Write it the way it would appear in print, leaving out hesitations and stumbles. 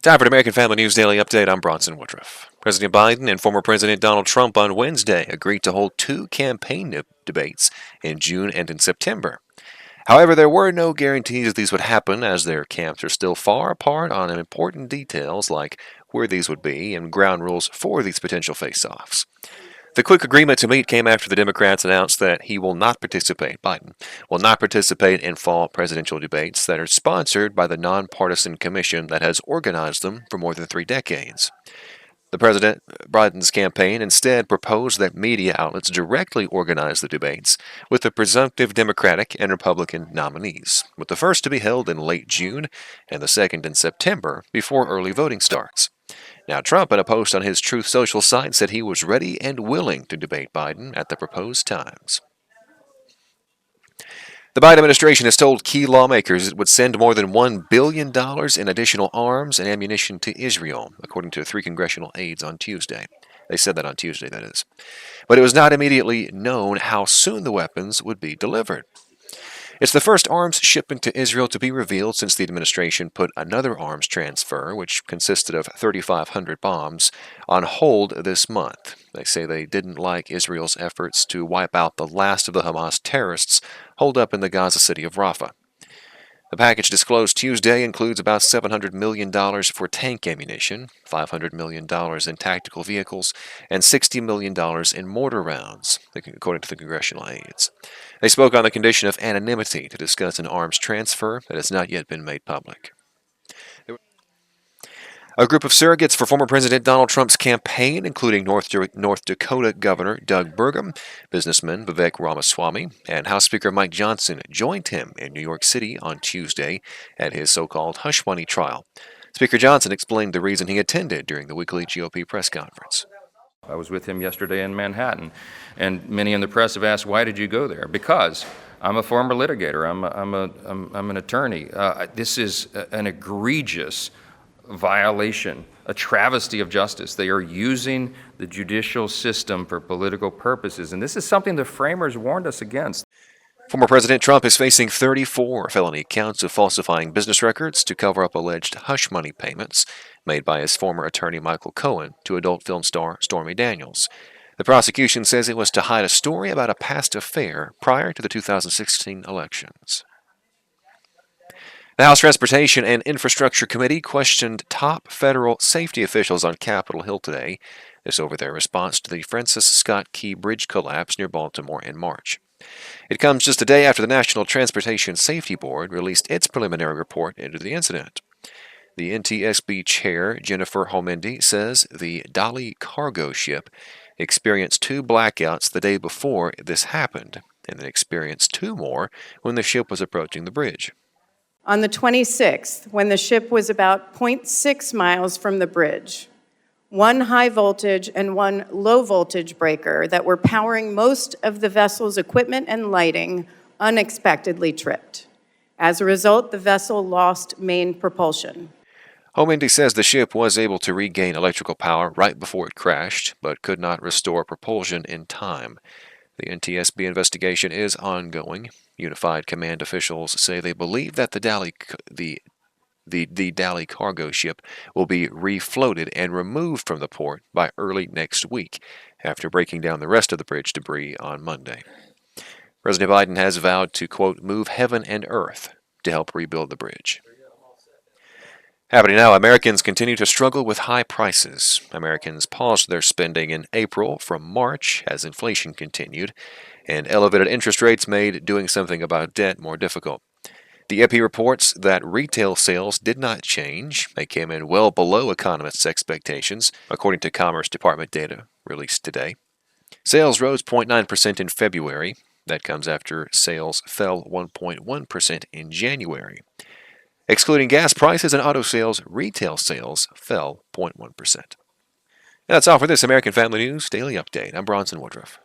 Time for an American Family News Daily Update. I'm Bronson Woodruff. President Biden and former President Donald Trump on Wednesday agreed to hold two campaign debates in June and in September. However, there were no guarantees these would happen, as their camps are still far apart on important details like where these would be and ground rules for these potential face-offs. The quick agreement to meet came after the Democrats announced that Biden will not participate in fall presidential debates that are sponsored by the nonpartisan commission that has organized them for more than 3 decades. The President Biden's campaign instead proposed that media outlets directly organize the debates with the presumptive Democratic and Republican nominees, with the first to be held in late June and the second in September before early voting starts. Now, Trump, in a post on his Truth Social site, said he was ready and willing to debate Biden at the proposed times. The Biden administration has told key lawmakers it would send more than $1 billion in additional arms and ammunition to Israel, according to 3 congressional aides on Tuesday. They said that on Tuesday, that is. But it was not immediately known how soon the weapons would be delivered. It's the first arms shipment to Israel to be revealed since the administration put another arms transfer, which consisted of 3,500 bombs, on hold this month. They say they didn't like Israel's efforts to wipe out the last of the Hamas terrorists holed up in the Gaza city of Rafah. The package disclosed Tuesday includes about $700 million for tank ammunition, $500 million in tactical vehicles, and $60 million in mortar rounds, according to the congressional aides. They spoke on the condition of anonymity to discuss an arms transfer that has not yet been made public. A group of surrogates for former President Donald Trump's campaign, including North Dakota Governor Doug Burgum, businessman Vivek Ramaswamy, and House Speaker Mike Johnson, joined him in New York City on Tuesday at his so-called hush money trial. Speaker Johnson explained the reason he attended during the weekly GOP press conference. I was with him yesterday in Manhattan, and many in the press have asked, why did you go there? Because I'm a former litigator. I'm an attorney. This is an egregious violation, a travesty of justice. They are using the judicial system for political purposes, and this is something the framers warned us against. Former President Trump is facing 34 felony counts of falsifying business records to cover up alleged hush money payments made by his former attorney Michael Cohen to adult film star Stormy Daniels. The prosecution says it was to hide a story about a past affair prior to the 2016 elections. The House Transportation and Infrastructure Committee questioned top federal safety officials on Capitol Hill today. This over their response to the Francis Scott Key Bridge collapse near Baltimore in March. It comes just a day after the National Transportation Safety Board released its preliminary report into the incident. The NTSB chair, Jennifer Homendy, says the Dali cargo ship experienced 2 blackouts the day before this happened, and then experienced 2 more when the ship was approaching the bridge. On the 26th, when the ship was about 0.6 miles from the bridge, 1 high voltage and 1 low voltage breaker that were powering most of the vessel's equipment and lighting unexpectedly tripped. As a result, the vessel lost main propulsion. Homendy says the ship was able to regain electrical power right before it crashed, but could not restore propulsion in time. The NTSB investigation is ongoing. Unified Command officials say they believe that the Dali cargo ship will be refloated and removed from the port by early next week, after breaking down the rest of the bridge debris on Monday. President Biden has vowed to, quote, move heaven and earth to help rebuild the bridge. Happening now, Americans continue to struggle with high prices. Americans paused their spending in April from March as inflation continued, and elevated interest rates made doing something about debt more difficult. The AP reports that retail sales did not change. They came in well below economists' expectations, according to Commerce Department data released today. Sales rose 0.9% in February. That comes after sales fell 1.1% in January. Excluding gas prices and auto sales, retail sales fell 0.1%. That's all for this American Family News Daily Update. I'm Bronson Woodruff.